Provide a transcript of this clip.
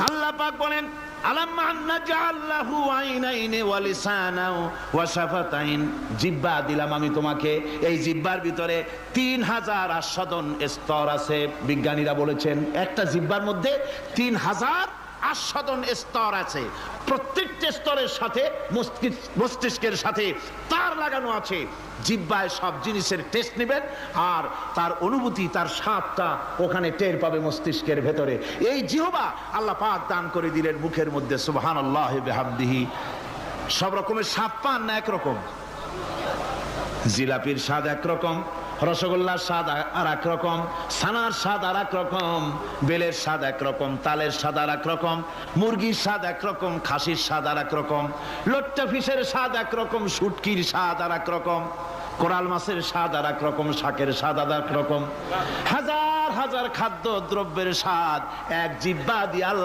আল্লাহ পাক বলেন আলাম্মা নাজআল লাহু আইনাইনি ওয়া লিসানাও ওয়া শাফাতাইন, জিহ্বা দিলাম আমি তোমাকে, এই জিহ্বার ভিতরে 3000 আস্বাদন স্তর আছে। বিজ্ঞানীরা বলেছেন একটা জিহ্বার মধ্যে 3000 আস্বাদন স্তর আছে। প্রত্যেকটা স্তরের সাথে মস্তিষ্কের সাথে তার লাগানো আছে। জিহ্বায় সব জিনিসের টেস্ট নেবেন আর তার অনুভূতি, তার স্বাদটা ওখানে টের পাবে মস্তিষ্কের ভেতরে। এই জিহ্বা আল্লাহ পাক দান করে দিলেন মুখের মধ্যে। সুবহানাল্লাহি বিহামদিহি। সব রকমের স্বাদ পান না একরকম? জিলাপির স্বাদ একরকম, রসগোল্লার স্বাদ আর এক রকম, ছানার স্বাদ আর এক রকম, বেলের স্বাদ একরকম, তালের স্বাদ আর এক রকম, মুরগির স্বাদ একরকম, খাসির স্বাদ আর এক রকম, লোট্টা ফিশের স্বাদ একরকম, শুটকির স্বাদ আর এক রকম, কোরাল মাছের স্বাদ আর এক রকম, শাকের স্বাদ আর এক রকম। হাজার হাজার খাদ্য দ্রব্যের স্বাদ এক জিহ্বা দিয়ে আল্লাহ